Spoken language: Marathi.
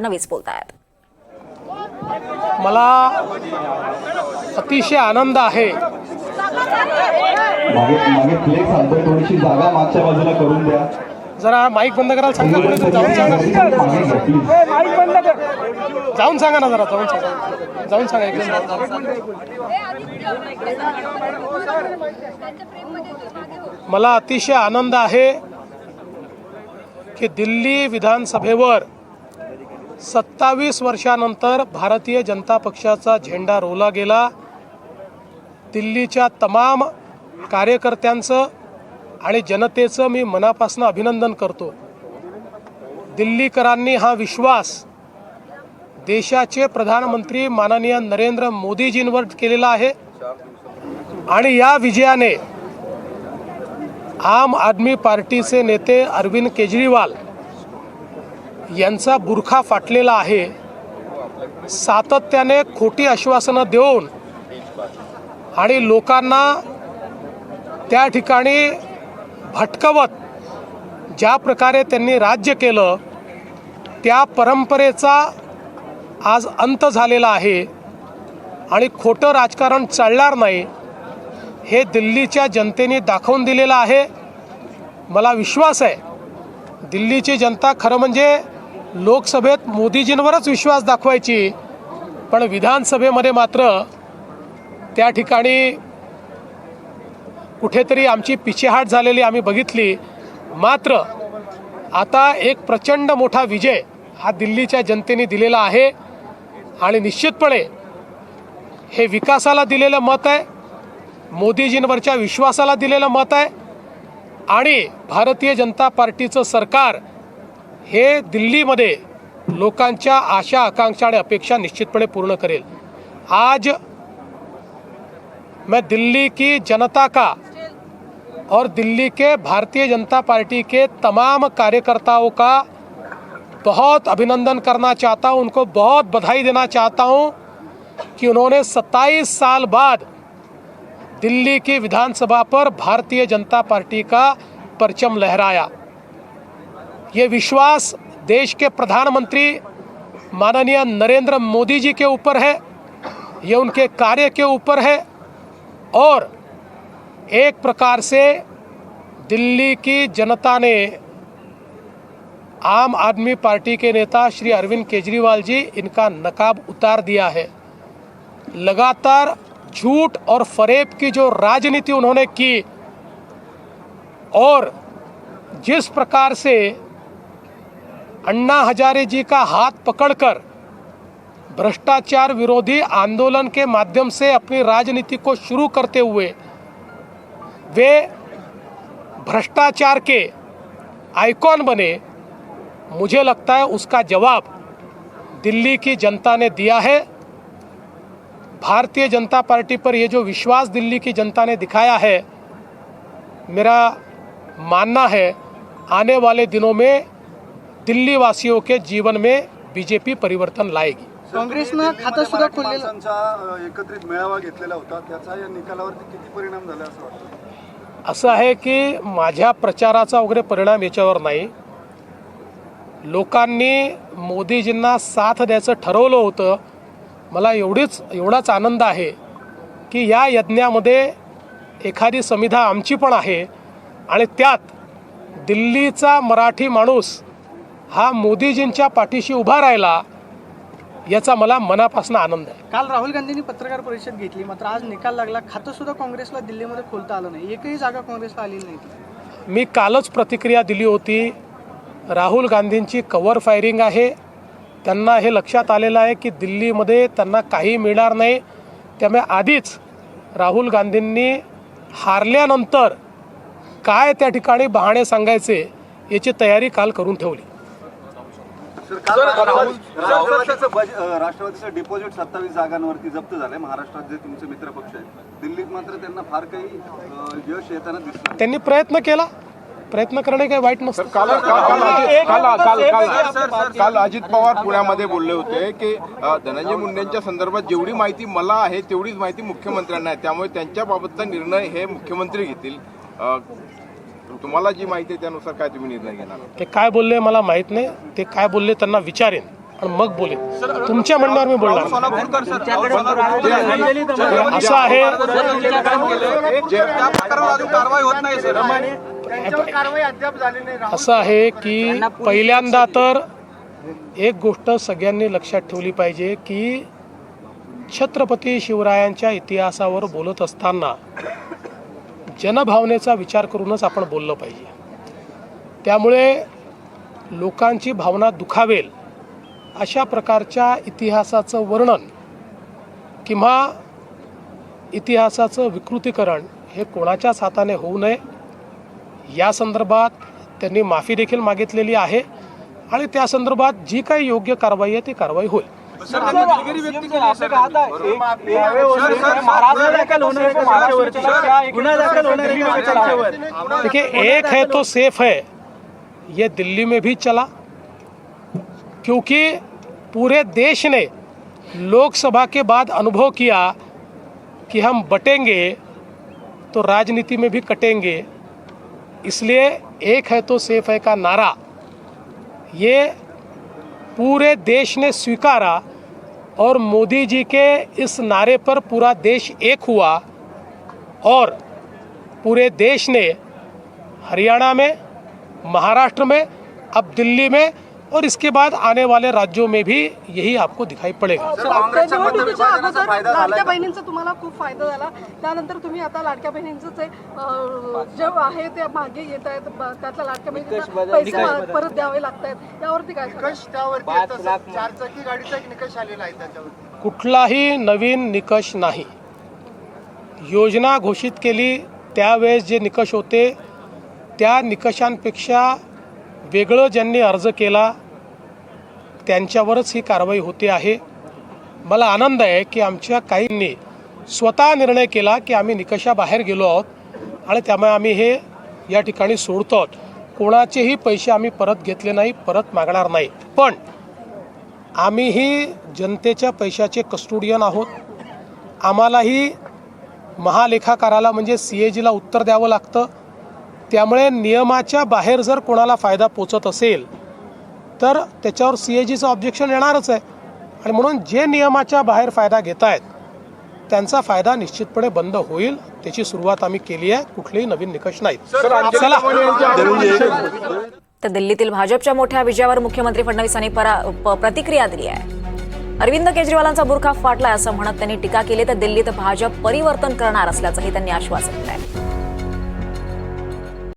फडणवीस बोलतायत। मला अतिशय आनंद आहे। थोडीशी जागा मागच्या बाजूला करून द्या। जरा माईक बंद करायला सांगा, पुढे जाऊन सांगा, जाऊन सांगा ना, जरा जाऊन सांगा एकदम। मला अतिशय आनंद आहे की दिल्ली विधानसभेवर 27 वर्षानंतर भारतीय जनता पक्षाचा झेंडा रोवला गेला। दिल्लीच्या तमाम कार्यकर्त्यांचं आणि जनतेचं मी मनापासून अभिनंदन करतो। दिल्लीकरांनी हा विश्वास देशाचे प्रधानमंत्री माननीय नरेंद्र मोदीजींवर केलेला आहे आणि या विजयाने आम आदमी पार्टीचे नेते अरविंद केजरीवाल यांचा बुरखा फाटलेला आहे। सातत्याने खोटी आश्वासनं देऊन आणि लोकांना त्या ठिकाणी भटकवत ज्या प्रकारे त्यांनी राज्य केलं, त्या परंपरेचा आज अंत झालेला आहे आणि खोटं राजकारण चालणार नाही हे दिल्लीच्या जनतेने दाखवून दिलेलं आहे। मला विश्वास आहे दिल्लीची जनता खरं म्हणजे लोकसभेत मोदीजींवरच विश्वास दाखवायची, पण विधानसभेमध्ये मात्र त्या ठिकाणी कुठेतरी आमची पिछेहाट झालेली आम्ही बघितली। मात्र आता एक प्रचंड मोठा विजय हा दिल्लीच्या जनतेने दिलेला आहे आणि निश्चितपणे हे विकासाला दिलेलं मत आहे, मोदीजींवरच्या विश्वासाला दिलेलं मत आहे आणि भारतीय जनता पार्टीचं सरकार हे दिल्लीमध्ये लोकांच्या आशा आकांक्षा आणि अपेक्षा निश्चितपणे पूर्ण करेल। आज मैं दिल्ली की जनता का और दिल्ली के भारतीय जनता पार्टी के तमाम कार्यकर्ताओं का बहुत अभिनंदन करना चाहता हूं, उनको बहुत बधाई देना चाहता हूं कि उन्होंने 27 साल बाद दिल्ली की विधानसभा पर भारतीय जनता पार्टी का परचम लहराया। ये विश्वास देश के प्रधानमंत्री माननीय नरेंद्र मोदी जी के ऊपर है, ये उनके कार्य के ऊपर है और एक प्रकार से दिल्ली की जनता ने आम आदमी पार्टी के नेता श्री अरविंद केजरीवाल जी इनका नकाब उतार दिया है। लगातार झूठ और फरेब की जो राजनीति उन्होंने की और जिस प्रकार से अन्ना हजारे जी का हाथ पकड़कर भ्रष्टाचार विरोधी आंदोलन के माध्यम से अपनी राजनीति को शुरू करते हुए वे भ्रष्टाचार के आइकॉन बने, मुझे लगता है उसका जवाब दिल्ली की जनता ने दिया है। भारतीय जनता पार्टी पर ये जो विश्वास दिल्ली की जनता ने दिखाया है, मेरा मानना है आने वाले दिनों में दिल्ली वासियों के जीवन में बीजेपी परिवर्तन लाएगी। काँग्रेसनं खातं सुद्धा खोललेलं एकत्रित मेळावा घेतलेला होता, त्याचा या निकालावरती किती परिणाम झाला असं वाटतं? असं आहे की माझ्या प्रचाराचा वगैरे परिणाम याच्यावर नाही। लोकांनी मोदीजींना साथ द्यायचं ठरवलं होतं। मला एवढाच आनंद आहे की या यज्ञामध्ये एखादी समिधा आमची पण आहे आणि त्यात दिल्लीचा मराठी माणूस हा मोदीजींच्या पाठीशी उभा राहिला, याचा मला मनापासून आनंद आहे। काल राहुल गांधींनी पत्रकार परिषद घेतली, मात्र आज निकाल लागला, खातं सुद्धा काँग्रेसला दिल्लीमध्ये खोलता आलं नाही, एकही जागा काँग्रेसला आलेली नाही। मी कालच प्रतिक्रिया दिली होती। राहुल गांधींची कव्हर फायरिंग आहे, त्यांना हे लक्षात आलेलं आहे की दिल्लीमध्ये त्यांना काही मिळणार नाही, त्यामुळे आधीच राहुल गांधींनी हारल्यानंतर काय त्या ठिकाणी बहाणे सांगायचे याची तयारी काल करून ठेवली। राष्ट्रवादीचं डिपॉझिट 27 जागांवरती जप्त झालंय। महाराष्ट्रात जे तुमचे मित्र पक्ष आहेत, दिल्लीत मात्र त्यांना फार काही यश येताना दिसलं। त्यांनी प्रयत्न करणे काही वाईट नसतं। काल अजित पवार पुण्यामध्ये बोलले होते की धनंजय मुंडेंच्या संदर्भात जेवढी माहिती मला आहे तेवढीच माहिती मुख्यमंत्र्यांना आहे, त्यामुळे त्यांच्याबाबतचा निर्णय हे मुख्यमंत्री घेतील। तुम्हाला जी माहिती आहे त्यानुसार काय तुम्ही निर्णय घेणार? ते काय बोलले मला माहित नाही, ते काय बोलले त्यांना विचारेन। आणि मग बोलेन. तुमच्या म्हणण्यावर मी बोलणार नाही. सोलापूरकर सर, असं आहे, त्या प्रकारावर अजून कारवाई होत नाही सर. असं आहे की पहिल्यांदा तर एक गोष्ट सगळ्यांनी लक्षात ठेवली पाहिजे की छत्रपती शिवरायांच्या इतिहासावर बोलत असताना जनभावनेचा विचार करूनच आपण बोललं पाहिजे. त्यामुळे लोकांची भावना दुखावेल अशा प्रकारच्या इतिहासाचं वर्णन किंवा इतिहासाचं विकृतीकरण हे कोणाच्याच हाताने होऊ नये. या संदर्भात त्यांनी माफी देखील मागितलेली आहे आणि त्या संदर्भात जी काही योग्य कारवाई आहे ती कारवाई होईल. देखिए, एक है तो सेफ है, ये दिल्ली में भी चला क्योंकि पूरे देश ने लोकसभा के बाद अनुभव किया कि हम बटेंगे तो राजनीति में भी कटेंगे. इसलिए एक है तो सेफ है का नारा ये पूरे देश ने स्वीकारा और मोदी जी के इस नारे पर पूरा देश एक हुआ और पूरे देश ने हरियाणा में, महाराष्ट्र में, अब दिल्ली में और इसके बाद आने वाले राज्यों में भी यही आपको दिखाई पडेगा. निवडणुकीच्या अगोदर लाडक्या बहिणींचा तुम्हाला खूप फायदा झाला, त्यानंतर तुम्ही आता लाडक्या बहिणींचं जे आहे ते मागे येत आहेत, त्यातल्या लाडक्या बहिणींना पैसे परत द्यावे लागत आहेत, यावरती काय चारचाकी गाडीचा एक निकष आलेला आहे त्याच्यावर कुठलाही नवीन निकष नाही. योजना घोषित केली त्यावेळेस जे निकष होते त्या निकषांपेक्षा वेगळं ज्यांनी अर्ज केला त्यांच्यावरच ही कारवाई होते आहे. मला आनंद आहे की आमच्या काहींनी स्वतः निर्णय केला की आम्ही निकषाबाहेर गेलो आहोत आणि त्यामुळे आम्ही हे या ठिकाणी सोडतो आहोत. कोणाचेही पैसे आम्ही परत घेतले नाही, परत मागणार नाही. पण आम्हीही जनतेच्या पैशाचे कस्टोडियन आहोत. आम्हालाही महालेखाकाराला म्हणजे CAGला उत्तर द्यावं लागतं. त्यामुळे नियमाच्या बाहेर जर कोणाला फायदा पोचत असेल तर त्याच्यावर CAGचं ऑब्जेक्शन येणारच आहे आणि म्हणून जे नियमाच्या बाहेर फायदा घेत आहेत त्यांचा फायदा निश्चितपणे बंद होईल. त्याची सुरुवात आम्ही केली आहे. कुठलेही नवीन निकष नाहीत. चला. तर दिल्लीतील भाजपच्या मोठ्या विजयावर मुख्यमंत्री फडणवीसांनी प्रतिक्रिया दिली आहे. अरविंद केजरीवालांचा बुरखा फाटलाय असं म्हणत त्यांनी टीका केली. तर दिल्लीत भाजप परिवर्तन करणार असल्याचंही त्यांनी आश्वासन दिलं आहे.